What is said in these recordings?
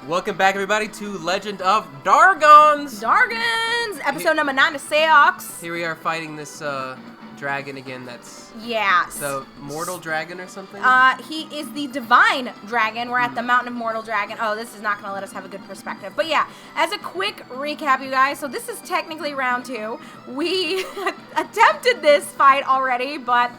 Welcome back, everybody, to Legend of Dragoon. Episode number 96. Here we are fighting this dragon again. That's the mortal dragon or something. He is the divine dragon. We're at the Mountain of Mortal Dragon. Oh, this is not going to let us have a good perspective. But yeah, as a quick recap, you guys. So this is technically round 2. We attempted this fight already, but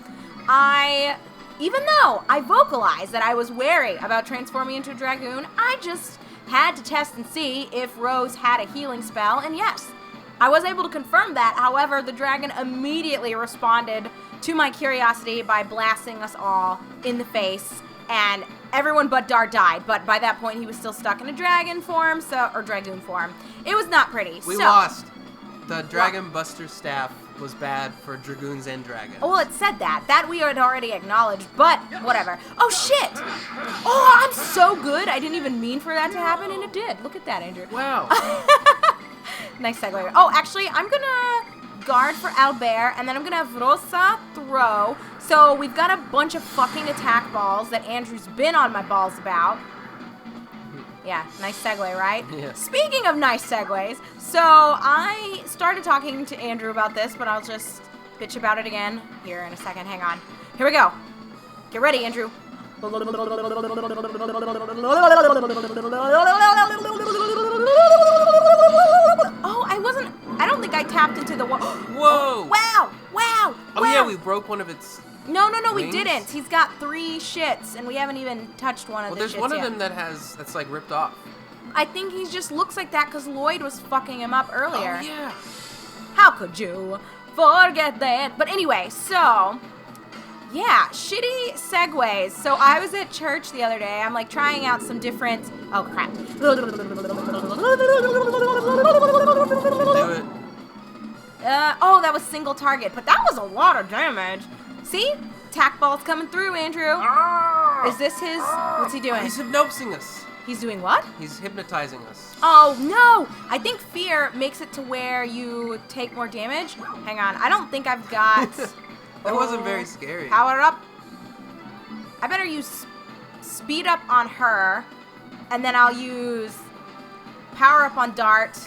even though I vocalized that I was wary about transforming into a dragoon, I just had to test and see if Rose had a healing spell, and yes, I was able to confirm that. However, the dragon immediately responded to my curiosity by blasting us all in the face, and everyone but Dar died, but by that point he was still stuck in a dragon form, or dragoon form. It was not pretty. We lost. The Dragon Buster staff was bad for dragoons and dragons. Well, it said that. That we had already acknowledged, but whatever. Oh, shit! Oh, I'm so good. I didn't even mean for that to happen, and it did. Look at that, Andrew. Wow. Nice segue. Oh, actually, I'm gonna guard for Albert, and then I'm gonna have Rosa throw. So we've got a bunch of fucking attack balls that Andrew's been on my balls about. Yeah, nice segue, right? Yeah. Speaking of nice segues, so I started talking to Andrew about this, but I'll just bitch about it again here in a second. Hang on. Here we go. Get ready, Andrew. Oh, I don't think I tapped into the wall. Whoa! Wow! Wow! Oh, yeah, we broke one of its No, we wings? didn't. He's got 3 shits, and we haven't even touched one of the shits yet. Well, there's one of them that's like ripped off. I think he just looks like that because Lloyd was fucking him up earlier. Oh, yeah. How could you forget that? But anyway, so, yeah, shitty segues. So I was at church the other day. I'm like trying out some different, oh crap. Do it. Oh, that was single target, but that was a lot of damage. See? Attack ball's coming through, Andrew. Is this his, what's he doing? He's hypnosing us. He's doing what? He's hypnotizing us. Oh, no! I think fear makes it to where you take more damage. Hang on, I don't think I've got... That wasn't very scary. Power up. I better use speed up on her, and then I'll use power up on Dart.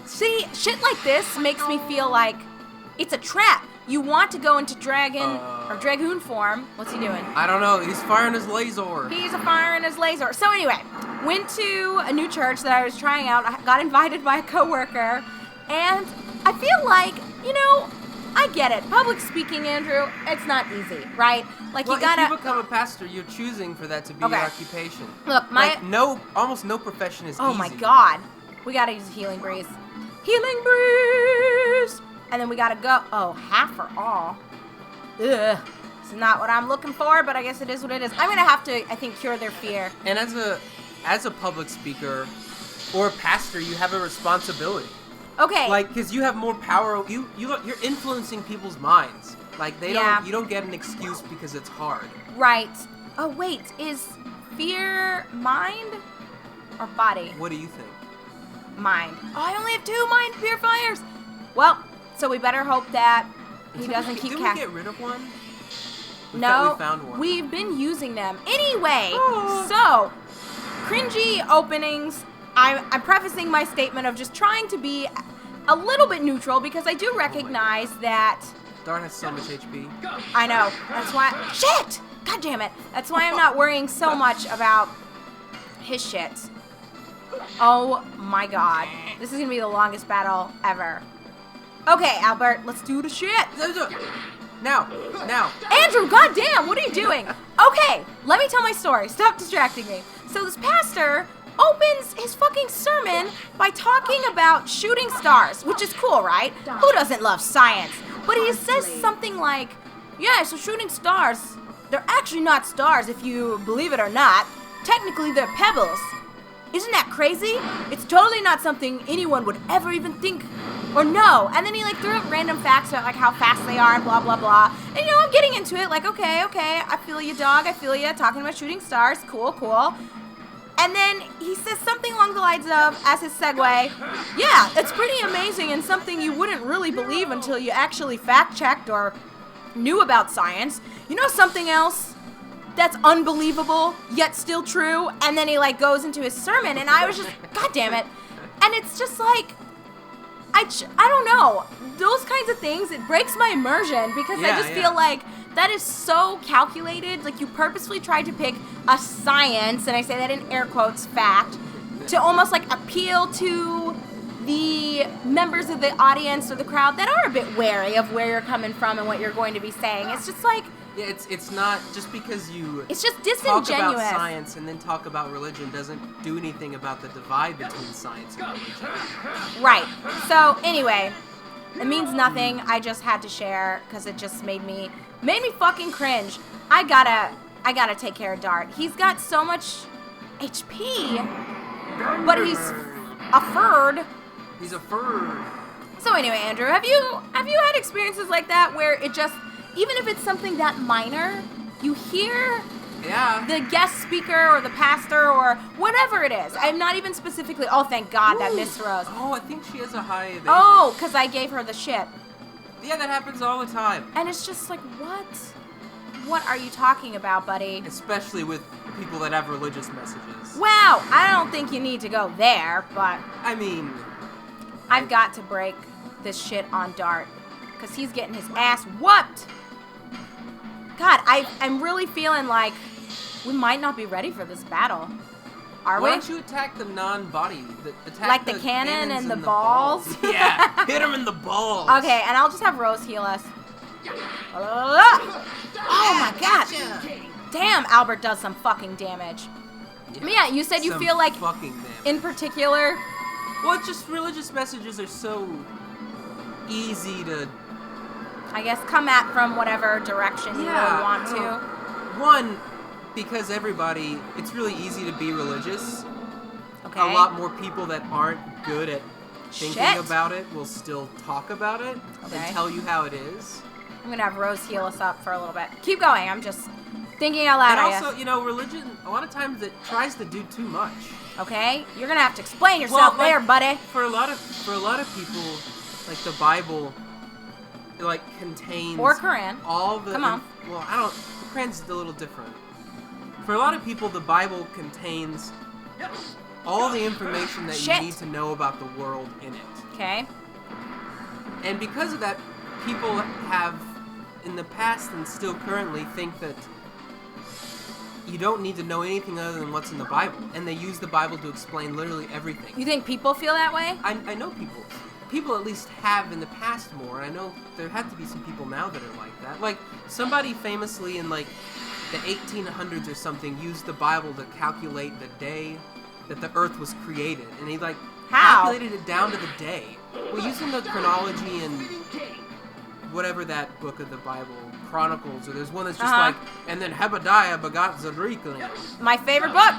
See, shit like this makes me feel like it's a trap. You want to go into dragon or dragoon form. What's he doing? I don't know. He's firing his laser. He's firing his laser. So anyway, went to a new church that I was trying out. I got invited by a coworker, and I feel like, I get it. Public speaking, Andrew, it's not easy, right? Like, well, you gotta... if you become a pastor, you're choosing for that to be your occupation. Look, almost no profession is easy. Oh my god. We gotta use Healing Breeze. Healing Breeze! And then we gotta go... Oh, half or all. Ugh. This is not what I'm looking for, but I guess it is what it is. I'm gonna have to, I think, cure their fear. And as a public speaker or a pastor, you have a responsibility. Okay. Like, because you have more power. You're influencing people's minds. Like, you don't get an excuse because it's hard. Right. Oh, wait. Is fear mind or body? What do you think? Mind. Oh, I only have 2 mind purifiers. Well, so we better hope that he doesn't keep Did we get rid of one? No. We found one. We've been using them. Anyway, so, cringy openings. I'm prefacing my statement of just trying to be a little bit neutral because I do recognize that... Dart has so much HP. I know. That's why... Shit! God damn it. That's why I'm not worrying so much about his shit. Oh my god. This is going to be the longest battle ever. Okay, Albert, let's do the shit. Now. Andrew, goddamn, what are you doing? Okay, let me tell my story. Stop distracting me. So this pastor opens his fucking sermon by talking about shooting stars, which is cool, right? Who doesn't love science? But he says something like, yeah, so shooting stars, they're actually not stars if you believe it or not. Technically, they're pebbles. Isn't that crazy? It's totally not something anyone would ever even think or know. And then he threw up random facts about how fast they are and blah, blah, blah. And I'm getting into it okay, I feel you, dog, I feel you, talking about shooting stars, cool. And then he says something along the lines of, as his segue, yeah, it's pretty amazing and something you wouldn't really believe until you actually fact-checked or knew about science. You know something else? that's unbelievable, yet still true. And then he, like, goes into his sermon, and I was just, God damn it. And it's just like, I don't know. Those kinds of things, it breaks my immersion because I just feel like that is so calculated. Like, you purposefully tried to pick a science, and I say that in air quotes, fact, to almost, like, appeal to the members of the audience or the crowd that are a bit wary of where you're coming from and what you're going to be saying. It's just like... Yeah, it's not just because you it's just disingenuous. Talk about science and then talk about religion doesn't do anything about the divide between science and religion. Right. So anyway, it means nothing. I just had to share because it just made me fucking cringe. I gotta take care of Dart. He's got so much HP, but he's a furred. He's a furred. So anyway, Andrew, have you had experiences like that where it just, even if it's something that minor, you hear the guest speaker or the pastor or whatever it is. I'm not even specifically, oh, thank God that Miss Rose. Oh, I think she has a high evasion. Oh, because I gave her the shit. Yeah, that happens all the time. And it's just like, what? What are you talking about, buddy? Especially with people that have religious messages. Wow, I don't think you need to go there, but... I mean... I've got to break this shit on Dart, because he's getting his ass whooped. God, I'm really feeling like we might not be ready for this battle. Are we? Why don't you attack the non-body? Attack like the cannon and the balls? Yeah, hit him in the balls. Okay, and I'll just have Rose heal us. Oh my God. Damn, Albert does some fucking damage. Yeah, you said you feel like, in particular... Well, it's just religious messages are so easy to... I guess come at from whatever direction you really want to. One, because everybody, it's really easy to be religious. Okay. A lot more people that aren't good at thinking about it will still talk about it and tell you how it is. I'm going to have Rose heal us up for a little bit. Keep going. I'm just thinking out loud. And also, you know, religion, a lot of times it tries to do too much. Okay? You're going to have to explain yourself there, buddy. For a lot of people, like the Bible, it like contains... Or Quran. All the... Come on. Well, the Quran's a little different. For a lot of people, the Bible contains all the information that you need to know about the world in it. Okay. And because of that, people have, in the past and still currently, think that you don't need to know anything other than what's in the Bible. And they use the Bible to explain literally everything. You think people feel that way? I know people. People at least have in the past more. I know there have to be some people now that are like that. Like, somebody famously in, like, the 1800s or something used the Bible to calculate the day that the Earth was created. And he, like, calculated it down to the day. Well, using the chronology and whatever that book of the Bible, Chronicles, or there's one that's just like, and then Hebediah begot Zedekiah. My favorite book.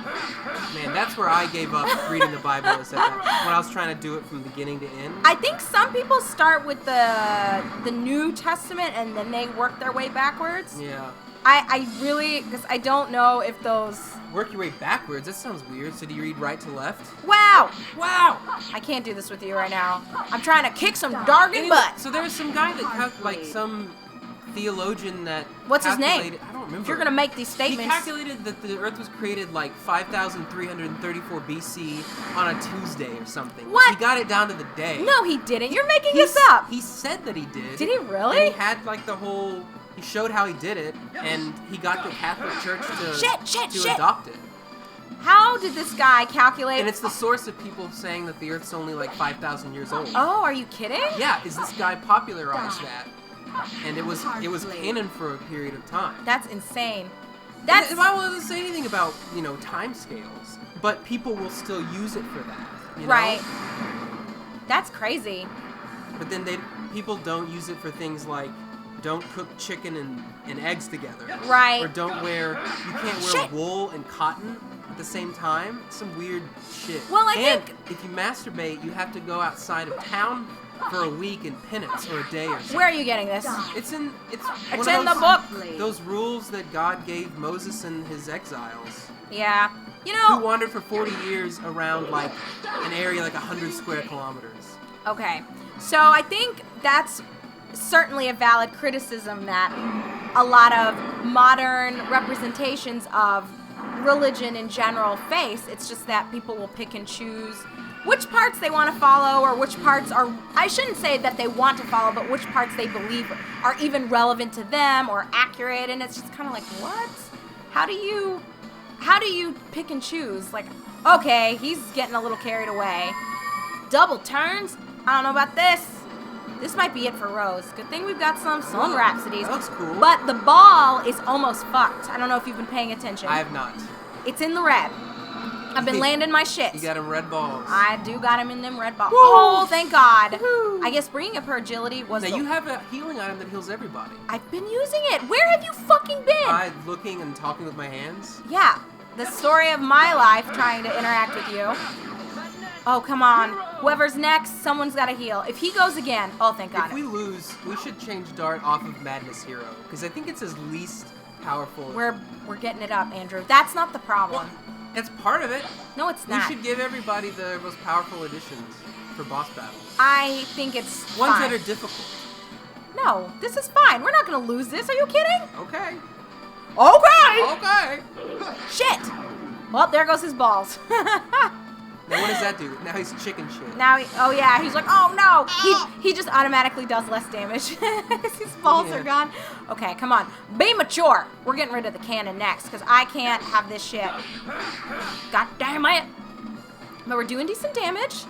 Man, that's where I gave up reading the Bible when I was trying to do it from beginning to end. I think some people start with the New Testament and then they work their way backwards. Yeah. I really, because I don't know if those... Work your way backwards? That sounds weird. So do you read right to left? Wow! Wow! I can't do this with you right now. I'm trying to kick some Dargan butt. So there was some guy that, like some theologian that... What's his name? I don't remember. If you're going to make these statements... He calculated that the Earth was created like 5,334 BC on a Tuesday or something. What? He got it down to the day. No, he didn't. You're making this up. He said that he did. Did he really? And he had like the whole... He showed how he did it, and he got the Catholic Church to adopt it. How did this guy calculate? And it's the source of people saying that the Earth's only like 5,000 years old. Oh, are you kidding? Yeah, is this guy popularized that? And it was canon for a period of time. That's insane. The Bible doesn't say anything about, you know, time scales, but people will still use it for that. You know? Right. That's crazy. But then people don't use it for things like don't cook chicken and eggs together. Right. Or you can't wear wool and cotton at the same time. Some weird shit. Well, I think if you masturbate, you have to go outside of town for a week in penance or a day or something. Where are you getting this? It's in the book. Those rules that God gave Moses and his exiles. Yeah. You know, who wandered for 40 years around like an area like 100 square kilometers. Okay. So I think that's certainly a valid criticism that a lot of modern representations of religion in general face. It's just that people will pick and choose which parts they want to follow, or which parts are, I shouldn't say that they want to follow, but which parts they believe are even relevant to them or accurate. And it's just kind of like, what? How do you pick and choose? Like, okay, he's getting a little carried away. Double turns? I don't know about this. This might be it for Rose. Good thing we've got some Song Rhapsodies. That looks cool. But the ball is almost fucked. I don't know if you've been paying attention. I have not. It's in the red. I've been landing my shit. You got him red balls. I do got him in them red balls. Woo! Oh, thank God. Woo-hoo. I guess bringing up her agility was Now, you have a healing item that heals everybody. I've been using it. Where have you fucking been? Looking and talking with my hands. Yeah. The story of my life trying to interact with you. Oh, come on. Whoever's next, someone's got to heal. If he goes again, oh, thank God. If we lose, we should change Dart off of Madness Hero, because I think it's his least powerful. We're getting it up, Andrew. That's not the problem. Well, that's part of it. No, it's not. We should give everybody the most powerful additions for boss battles. I think it's Ones fine. that are difficult. No, this is fine. We're not going to lose this. Are you kidding? Okay. Okay. Okay. Shit. Well, there goes his balls. Now what does that do? Now he's chicken shit. Now, he's like, oh no. He just automatically does less damage because his balls are gone. Okay, come on. Be mature. We're getting rid of the cannon next because I can't have this shit. God damn it. But we're doing decent damage.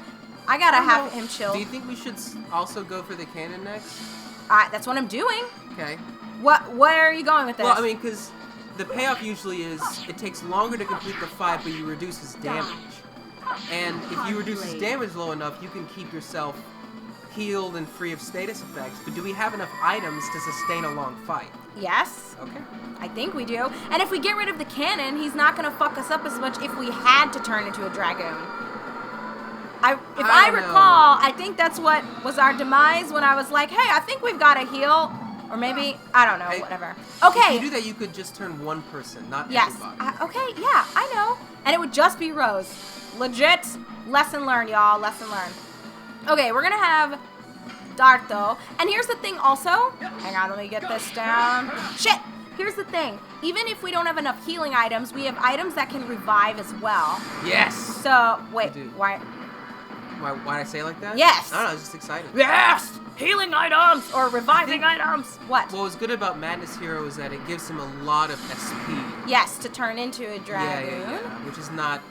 I gotta have him chill. Do you think we should also go for the cannon next? That's what I'm doing. Okay. Where are you going with this? Well, I mean, because the payoff usually is it takes longer to complete the fight, but you reduce his damage. And if you reduce his damage low enough, you can keep yourself healed and free of status effects. But do we have enough items to sustain a long fight? Yes. Okay. I think we do. And if we get rid of the cannon, he's not going to fuck us up as much if we had to turn into a dragoon. If I recall, I think that's what was our demise when I was like, hey, I think we've got to heal. Or maybe, I don't know, whatever. Okay. If you do that, you could just turn one person, not yes. everybody. Okay, yeah, I know. And it would just be Rose. Legit lesson learned, y'all. Lesson learned. Okay, we're going to have Dart, though. And here's the thing also. Hang on, let me get this down. Shit! Here's the thing. Even if we don't have enough healing items, we have items that can revive as well. Yes! So, wait, why? Why'd I say it like that? Yes! I don't know, I was just excited. Yes! Healing items! Or reviving items! What? What was good about Madness Hero is that it gives him a lot of SP. Yes, to turn into a dragoon. Yeah. Which is not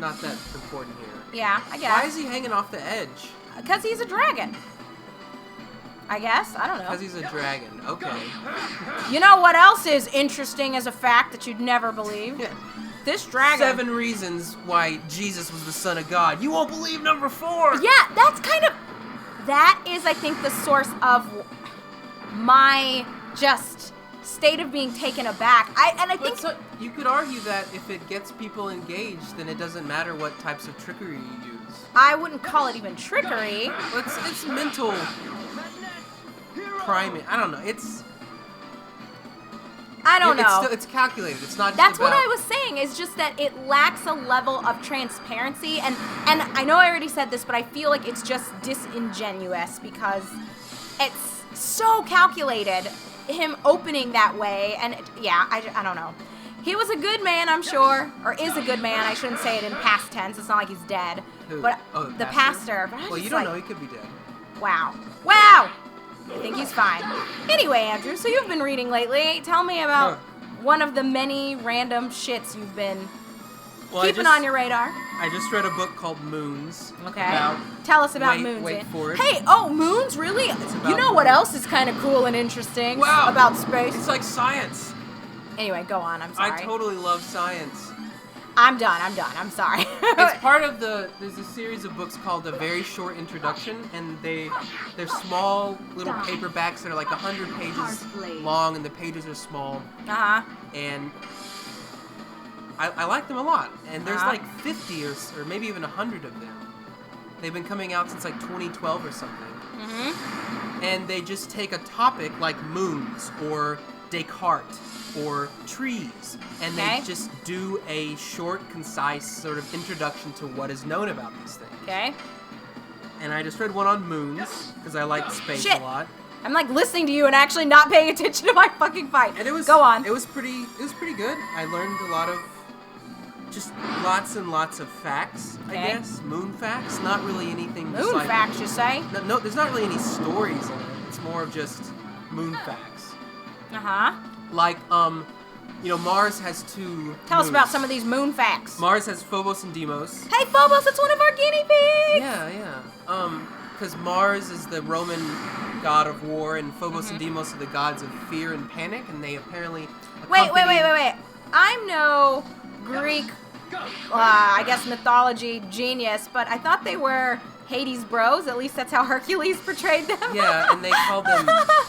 that important here. Yeah, I guess. Why is he hanging off the edge? Because he's a dragon. I guess. I don't know. Because he's a dragon. Okay. You know what else is interesting as a fact that you'd never believe? Yeah. This dragon. 7 reasons why Jesus was the Son of God. You won't believe number 4. Yeah, that's kind of... That is, I think, the source of my just state of being taken aback. I think... So, you could argue that if it gets people engaged, then it doesn't matter what types of trickery you use. I wouldn't call it even trickery. It's mental priming. I don't know. I don't know. It's calculated. It's not just That's what I was saying. Is just that it lacks a level of transparency, and I know I already said this, but I feel like it's just disingenuous because it's so calculated. Him opening that way, and I don't know. He was a good man, I'm sure, or is a good man. I shouldn't say it in past tense. It's not like he's dead. Who? But Oh, the pastor. Well, you don't know. He could be dead. Wow. I think he's fine. Anyway, Andrew, so you've been reading lately. Tell me about one of the many random shits you've been keeping on your radar. I just read a book called Moons. Okay. Tell us about Moons. Wait for it. Hey, Moons? Really? You know what else is kind of cool and interesting about space? It's like science. Anyway, go on. I'm sorry. I totally love science. I'm done. I'm sorry. It's part of there's a series of books called A Very Short Introduction, and they're small little paperbacks that are like 100 pages long, and the pages are small. Uh-huh. And I like them a lot. And there's like 50 or maybe even 100 of them. They've been coming out since like 2012 or something. Mm-hmm. And they just take a topic like moons or Descartes or trees, and they just do a short, concise sort of introduction to what is known about these things. Okay. And I just read one on moons, because I like space a lot. I'm like listening to you and actually not paying attention to my fucking fight. And it was Go on. It was pretty good. I learned a lot of just lots and lots of facts, I guess. Moon facts, not really anything just Moon facts, you say? No, there's not really any stories in it. It's more of just moon facts. Uh-huh. Like Mars has two Tell us moons. about some of these moon facts. Mars has Phobos and Deimos. Hey, Phobos, it's one of our guinea pigs! Yeah. Because Mars is the Roman god of war, and Phobos and Deimos are the gods of fear and panic, and they apparently Wait. I'm no Greek, I guess mythology genius, but I thought they were Hades bros. At least that's how Hercules portrayed them. Yeah, and they called them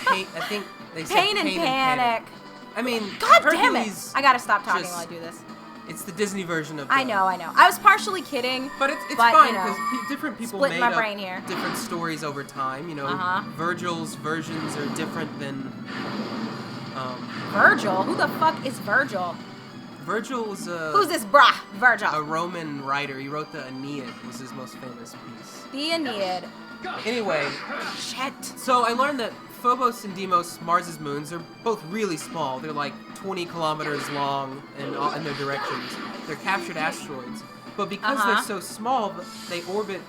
pain. I think they said Pain and Panic. I mean, God Hercules, damn it! I gotta stop talking just- while I do this. It's the Disney version of. I know. I was partially kidding. But it's fine you know, because different people splitting made my up brain here. different stories over time. Virgil's versions are different than. Virgil? Who the fuck is Virgil? Virgil was Who's this brah? Virgil. a Roman writer. He wrote the Aeneid. Was his most famous piece. The Aeneid. Anyway, Shit. so I learned that Phobos and Deimos, Mars's moons, are both really small. They're like 20 kilometers long in their directions. They're captured asteroids. But because they're so small, they orbit...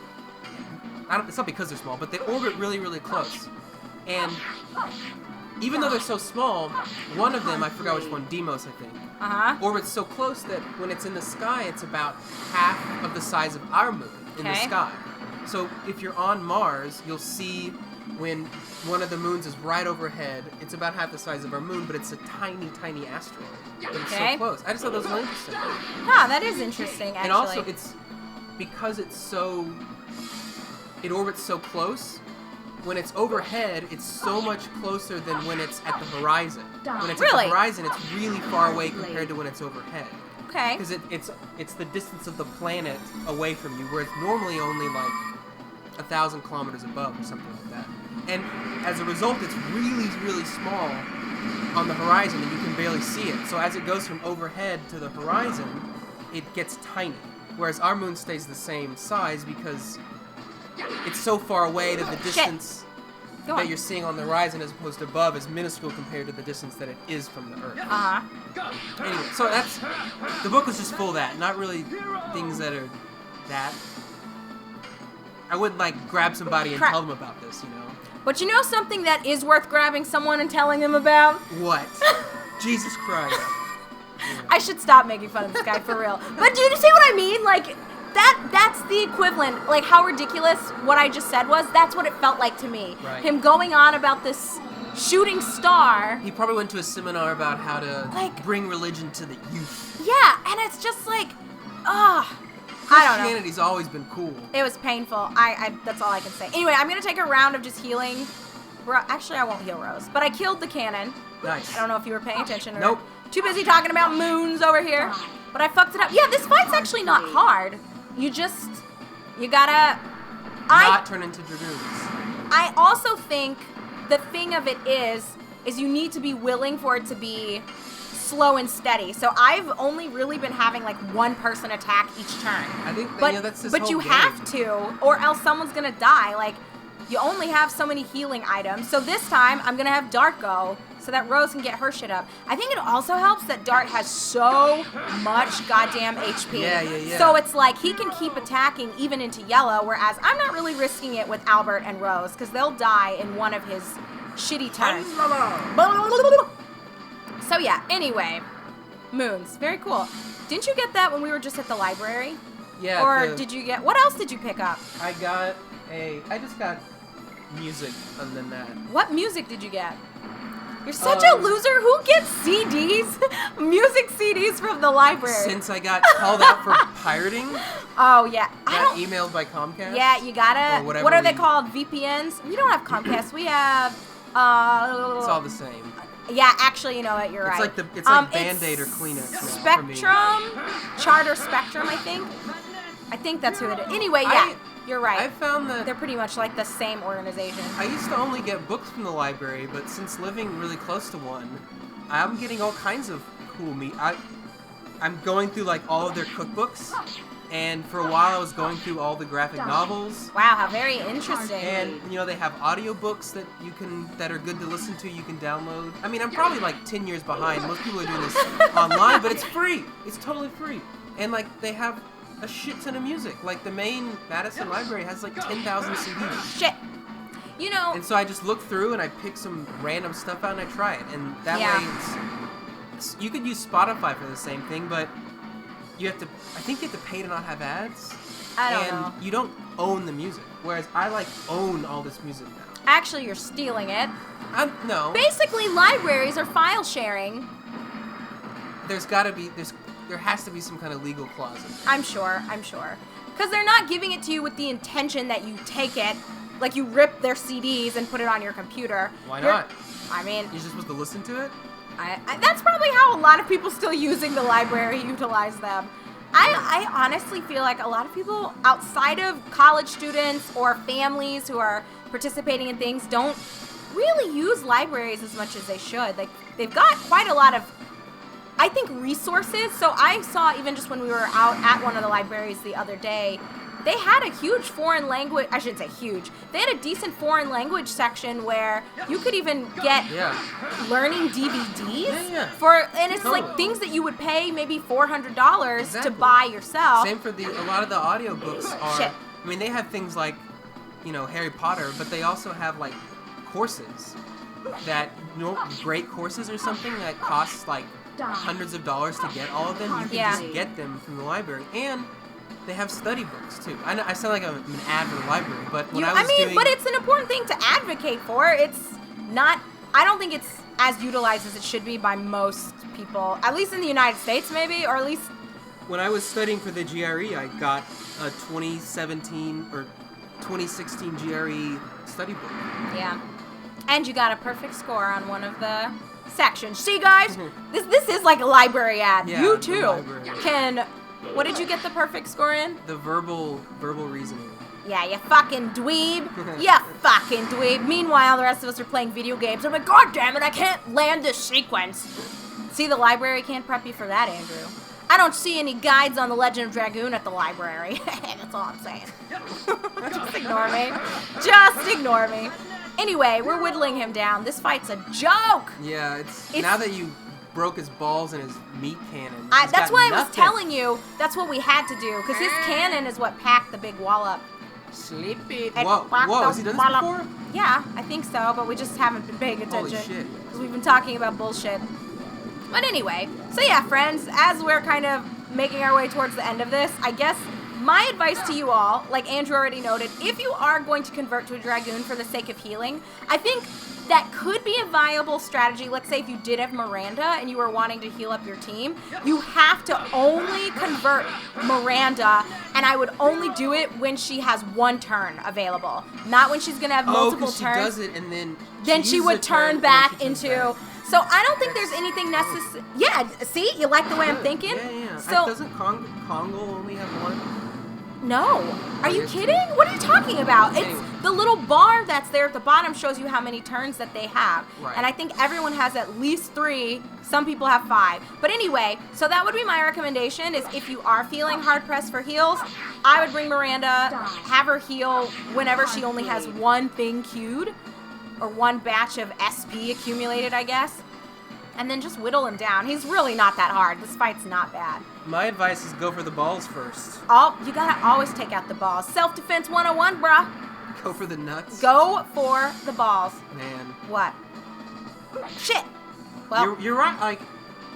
it's not because they're small, but they orbit really, really close. And even though they're so small, one of them, I forgot which one, Deimos, I think, orbits so close that when it's in the sky, it's about half of the size of our moon in the sky. So if you're on Mars, you'll see when one of the moons is right overhead. It's about half the size of our moon, but it's a tiny, tiny asteroid. But it's so close. I just thought that was really interesting. Huh, that is interesting, actually. And also, it's because it orbits so close. When it's overhead, it's so much closer than when it's at the horizon. When it's at the horizon, it's really far away compared to when it's overhead. Okay. Because it's the distance of the planet away from you, where it's normally only like 1,000 kilometers above or something like that. And as a result, it's really, really small on the horizon, and you can barely see it. So as it goes from overhead to the horizon, it gets tiny. Whereas our moon stays the same size because it's so far away that the distance that you're seeing on the horizon as opposed to above is minuscule compared to the distance that it is from the Earth. Anyway, so the book was just full of that. Not really things that are that. I wouldn't like grab somebody and tell them about this, you know. But you know something that is worth grabbing someone and telling them about? What? Jesus Christ. I should stop making fun of this guy for real. But do you see what I mean? Like, that's the equivalent. Like, how ridiculous what I just said was. That's what it felt like to me. Right. Him going on about this shooting star. He probably went to a seminar about how to bring religion to the youth. Yeah, and it's just like, I don't know. Christianity's always been cool. It was painful. That's all I can say. Anyway, I'm going to take a round of just healing. Actually, I won't heal Rose. But I killed the cannon. Nice. I don't know if you were paying attention or Nope. Too busy talking about moons over here. But I fucked it up. Yeah, this fight's actually not hard. You gotta... Not turn into dragoons. I also think the thing of it is you need to be willing for it to be slow and steady. So I've only really been having like one person attack each turn. I think that's this But whole you game. have to, or else someone's gonna die. Like, you only have so many healing items. So this time I'm gonna have Dart go so that Rose can get her shit up. I think it also helps that Dart has so much goddamn HP. Yeah. So it's like he can keep attacking even into yellow, whereas I'm not really risking it with Albert and Rose because they'll die in one of his shitty turns. So yeah, anyway, moons, very cool. Didn't you get that when we were just at the library? Yeah. Or did you get, what else did you pick up? I just got music other than that. What music did you get? You're such a loser. Who gets CDs, music CDs from the library? Since I got called out for pirating. Oh yeah, Got emailed by Comcast. Yeah, you gotta. Or whatever What are they called? VPNs? We don't have Comcast. We have. It's all the same. Yeah, actually, you know what? You're right. It's like Band-Aid or Kleenex now for me. Charter Spectrum, I think. I think that's who it is. Anyway, yeah, you're right. I found that they're pretty much like the same organization. I used to only get books from the library, but since living really close to one, I'm getting all kinds of cool meat. I'm going through like all of their cookbooks, And for a while, I was going through all the graphic novels. Wow, how very interesting. And they have audiobooks that are good to listen to. You can download. I mean, I'm probably like 10 years behind. Most people are doing this online, but it's free. It's totally free. And like they have a shit ton of music. Like the main Madison Library has like 10,000 CDs. Shit. And so I just look through and I pick some random stuff out and I try it. And that way, you could use Spotify for the same thing, but I think you have to pay to not have ads. I don't know. And you don't own the music. Whereas I own all this music now. Actually, you're stealing it. No. Basically, libraries are file sharing. There has to be some kind of legal clause in it. I'm sure. Because they're not giving it to you with the intention that you take it, like you rip their CDs and put it on your computer. Why not? I mean... You're just supposed to listen to it? That's probably how a lot of people still using the library utilize them. I honestly feel like a lot of people outside of college students or families who are participating in things don't really use libraries as much as they should. Like, they've got quite a lot of, I think, resources. So I saw, even just when we were out at one of the libraries the other day, they had a huge foreign language, I shouldn't say huge, they had a decent foreign language section where you could even get learning DVDs and it's like things that you would pay maybe $400 to buy yourself. Same for a lot of the audiobooks are, I mean, they have things like, Harry Potter, but they also have like courses that, great courses or something that costs like hundreds of dollars to get all of them. You can just get them from the library. And they have study books too. I know I sound like I'm an ad for the library, but when but it's an important thing to advocate for. It's not. I don't think it's as utilized as it should be by most people, at least in the United States, maybe, or at least. When I was studying for the GRE, I got a 2017 or 2016 GRE study book. Yeah, and you got a perfect score on one of the sections. See, guys, this is like a library ad. Yeah, you too can. What did you get the perfect score in? The verbal reasoning. Yeah, you fucking dweeb. You fucking dweeb. Meanwhile, the rest of us are playing video games. I'm like, God damn it, I can't land this sequence. See, the library can't prep you for that, Andrew. I don't see any guides on the Legend of Dragoon at the library. That's all I'm saying. Just ignore me. Just ignore me. Anyway, we're whittling him down. This fight's a joke. Yeah, it's now that you broke his balls and his meat cannon. That's why I was telling you that's what we had to do, because his cannon is what packed the big wallop. Sleepy. Whoa, has he done this before? Yeah, I think so, but we just haven't been paying attention. Holy shit. Because we've been talking about bullshit. But anyway, so yeah, friends, as we're kind of making our way towards the end of this, I guess my advice to you all, like Andrew already noted, if you are going to convert to a Dragoon for the sake of healing, I think that could be a viable strategy. Let's say if you did have Miranda and you were wanting to heal up your team, you have to only convert Miranda, and I would only do it when she has one turn available, not when she's going to have multiple turns. She does it and then she would turn back into... So I don't think there's anything necessary. Yeah, see? You like the way I'm thinking? Yeah. So, doesn't Congo only have one? No. Are you kidding? What are you talking about? It's the little bar that's there at the bottom shows you how many turns that they have. Right. And I think everyone has at least 3. Some people have 5. But anyway, so that would be my recommendation is if you are feeling hard-pressed for heals, I would bring Miranda, have her heal whenever she only has one thing queued, or one batch of SP accumulated, I guess. And then just whittle him down. He's really not that hard. This fight's not bad. My advice is go for the balls first. Oh, you gotta always take out the balls. Self-defense 101, bruh. Go for the nuts. Go for the balls. Man. What? Shit. Well, you're right. Like,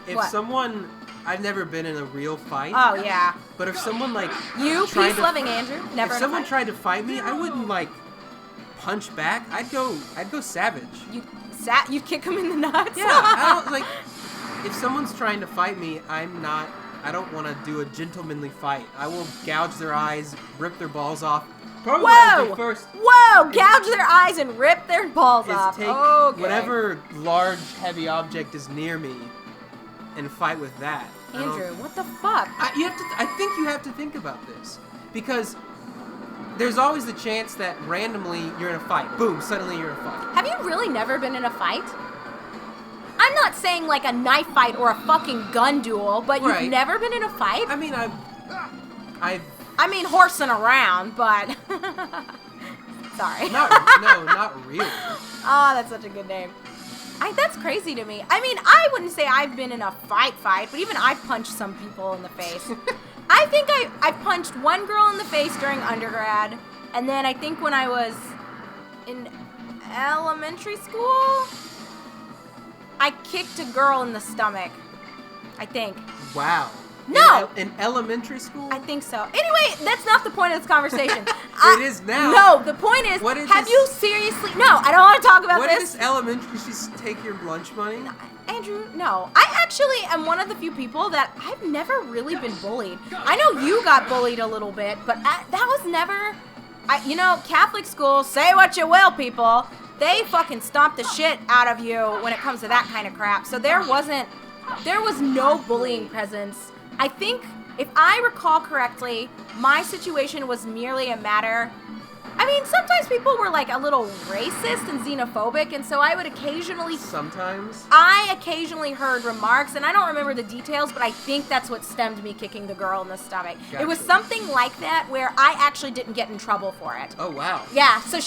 if what? someone... I've never been in a real fight. Oh, yeah. But if someone, like... You, peace-loving Andrew, never If someone tried to fight me, I wouldn't, like, punch back. I'd go savage. You'd kick him in the nuts? Yeah, I don't, like, if someone's trying to fight me, I don't want to do a gentlemanly fight. I will gouge their eyes, rip their balls off. Probably Whoa! Gouge their eyes and rip their balls off. Take whatever large, heavy object is near me and fight with that. Andrew, what the fuck? I think you have to think about this. Because there's always the chance that randomly you're in a fight. Boom, suddenly you're in a fight. Have you really never been in a fight? I'm not saying like a knife fight or a fucking gun duel, but you've never been in a fight? I mean, I mean, horsing around, but... Sorry. Not really. Oh, that's such a good name. That's crazy to me. I mean, I wouldn't say I've been in a fight, but even I've punched some people in the face. I think I punched one girl in the face during undergrad, and then I think when I was in elementary school, I kicked a girl in the stomach. I think. Wow. No! In elementary school? I think so. Anyway, that's not the point of this conversation. It is now. No, the point is, you seriously... No, I don't want to talk about this. What is elementary? Just take your lunch money? No, Andrew, no. I actually am one of the few people that I've never really been bullied. I know you got bullied a little bit, but that was never... Catholic schools, say what you will, people, they fucking stomp the shit out of you when it comes to that kind of crap. So there was no bullying presence. I think, if I recall correctly, my situation was merely a matter... I mean, sometimes people were, like, a little racist and xenophobic, and so I would occasionally... Sometimes? I occasionally heard remarks, and I don't remember the details, but I think that's what stemmed me kicking the girl in the stomach. Gotcha. It was something like that where I actually didn't get in trouble for it. Oh, wow. Yeah, so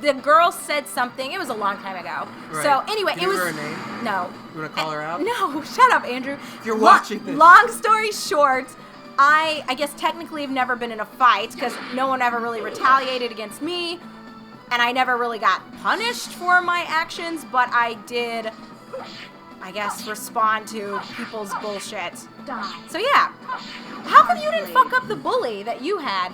the girl said something. It was a long time ago. Right. So, anyway, Give it was... her a name? No. You want to call her out? No, shut up, Andrew. You're watching this. Long story short... I guess technically have never been in a fight because no one ever really retaliated against me, and I never really got punished for my actions, but I did, I guess, respond to people's bullshit. So yeah, how come you didn't fuck up the bully that you had?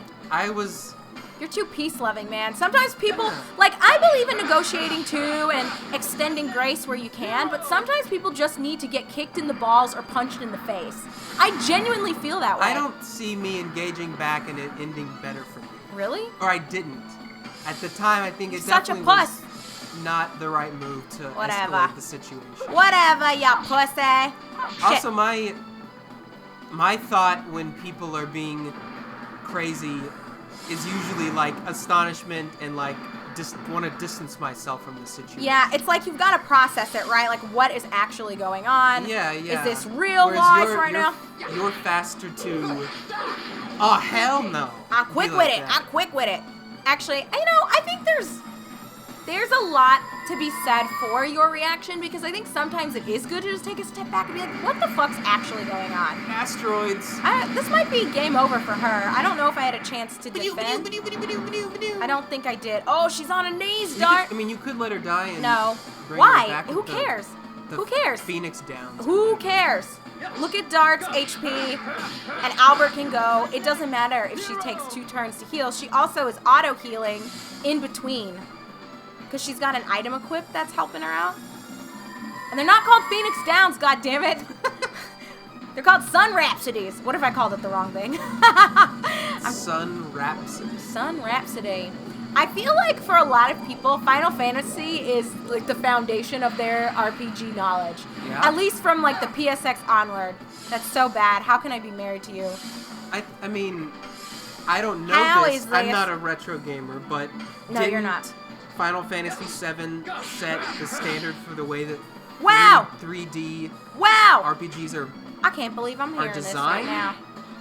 You're too peace-loving, man. Sometimes people, I believe in negotiating too and extending grace where you can, but sometimes people just need to get kicked in the balls or punched in the face. I genuinely feel that way. I don't see me engaging back and it ending better for me. Really? Or I didn't. At the time, I think it Such a definitely puss. was not the right move to escalate the situation. Whatever, ya pussy. Also, my thought when people are being crazy is usually astonishment and just want to distance myself from the situation. Yeah, it's like you've got to process it, right? Like, what is actually going on? Yeah. Is this real Whereas life right now? You're faster to... Oh, hell no. I'm quick with it. I'm quick with it. Actually, I think there's a lot to be said for your reaction because I think sometimes it is good to just take a step back and be like, what the fuck's actually going on? Asteroids. This might be game over for her. I don't know if I had a chance to defend. I don't think I did. Oh, she's on her knees, Dart. You could let her die and No. bring Why? her back Who with cares? the Who cares? Phoenix Downs. Who cares? Look at Dart's HP, and Albert can go. It doesn't matter if she takes 2 turns to heal. She also is auto-healing in between. Because she's got an item equipped that's helping her out. And they're not called Phoenix Downs, goddammit. They're called Sun Rhapsodies. What if I called it the wrong thing? Sun Rhapsody. Sun Rhapsody. I feel like for a lot of people, Final Fantasy is the foundation of their RPG knowledge. Yeah. At least from the PSX onward. That's so bad. How can I be married to you? I mean, I don't know this. I'm not a retro gamer, but no, you're not. Final Fantasy VII set the standard for the way that 3D RPGs are. I can't believe I'm hearing this right designed? now.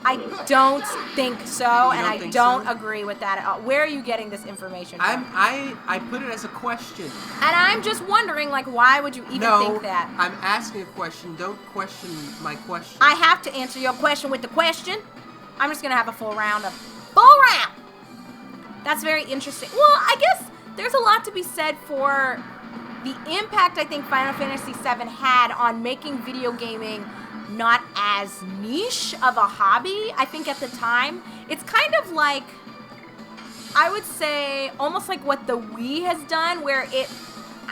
I don't think so, and I don't agree with that at all. Where are you getting this information from? I put it as a question. And I'm just wondering, why would you even think that? I'm asking a question. Don't question my question. I have to answer your question with the question. I'm just gonna have a full round. That's very interesting. Well, I guess there's a lot to be said for the impact I think Final Fantasy VII had on making video gaming not as niche of a hobby. I think at the time, it's kind of like, I would say, almost like what the Wii has done, where it,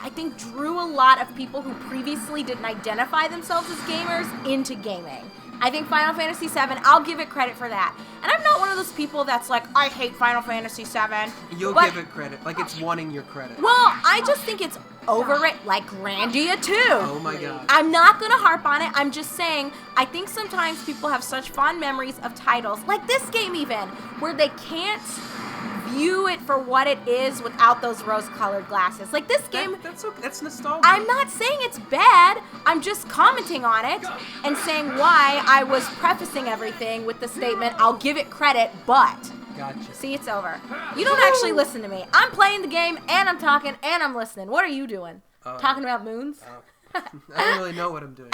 I think, drew a lot of people who previously didn't identify themselves as gamers into gaming. I think Final Fantasy VII, I'll give it credit for that. And I'm not one of those people that's like, I hate Final Fantasy VII. You'll give it credit, it's wanting your credit. Well, I just think it's overrated, like Grandia 2. Oh my god. I'm not going to harp on it. I'm just saying, I think sometimes people have such fond memories of titles, like this game even, where they can't view it for what it is without those rose-colored glasses. Like this game, That's nostalgia. I'm not saying it's bad. I'm just commenting on it and saying why I was prefacing everything with the statement, I'll give it credit, but. Gotcha. See, it's over. You don't actually listen to me. I'm playing the game, and I'm talking, and I'm listening. What are you doing? Talking about moons? I don't really know what I'm doing.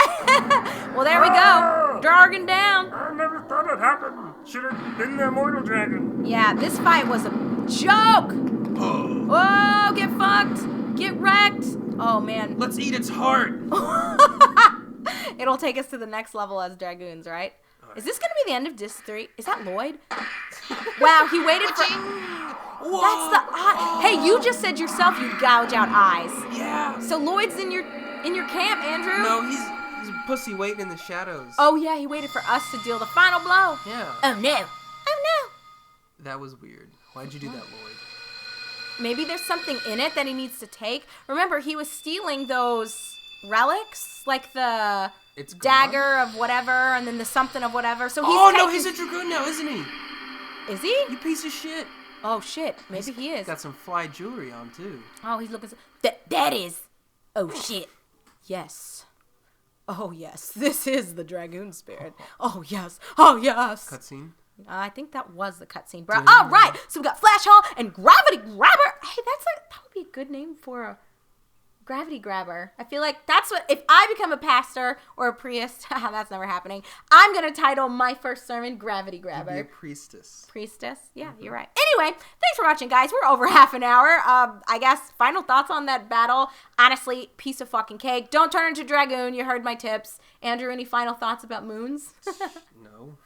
Well, there we go. Dragon down. I never thought it'd happen. Should have been the immortal dragon. Yeah, this fight was a joke. Whoa, get fucked. Get wrecked. Oh, man. Let's eat its heart. It'll take us to the next level as dragoons, right? Is this going to be the end of Disc 3? Is that Lloyd? Wow, he waited for... Whoa. That's the eye. Hey, you just said yourself you'd gouge out eyes. Yeah. So Lloyd's in your camp, Andrew? No, he's a pussy waiting in the shadows. Oh, yeah, he waited for us to deal the final blow. Yeah. Oh, no. Oh, no. That was weird. Why'd you do that, Lloyd? Maybe there's something in it that he needs to take. Remember, he was stealing those relics, like the It's dagger of whatever, and then the something of whatever. So he's Oh, no, he's a dragoon now, isn't he? Is he? You piece of shit. Oh, shit. Maybe he is. Got some fly jewelry on, too. Oh, he's looking... That is... Oh, shit. Yes. Oh, yes. This is the dragoon spirit. Oh, yes. Oh, yes. Cutscene? I think that was the cutscene, bro. All right. So we got Flash Hall and Gravity Grabber. Hey, that would be a good name for a Gravity Grabber. I feel like that's what... If I become a pastor or a priest... that's never happening. I'm going to title my first sermon Gravity Grabber. You'd be a priestess. Priestess? Yeah, you're right. Anyway, thanks for watching, guys. We're over half an hour. I guess final thoughts on that battle. Honestly, piece of fucking cake. Don't turn into Dragoon. You heard my tips. Andrew, any final thoughts about moons? No.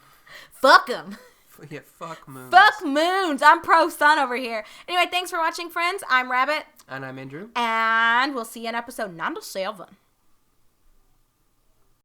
Fuck them. Yeah, fuck moons. Fuck moons. I'm pro sun over here. Anyway, thanks for watching, friends. I'm Rabbit. And I'm Andrew. And we'll see you in episode 97.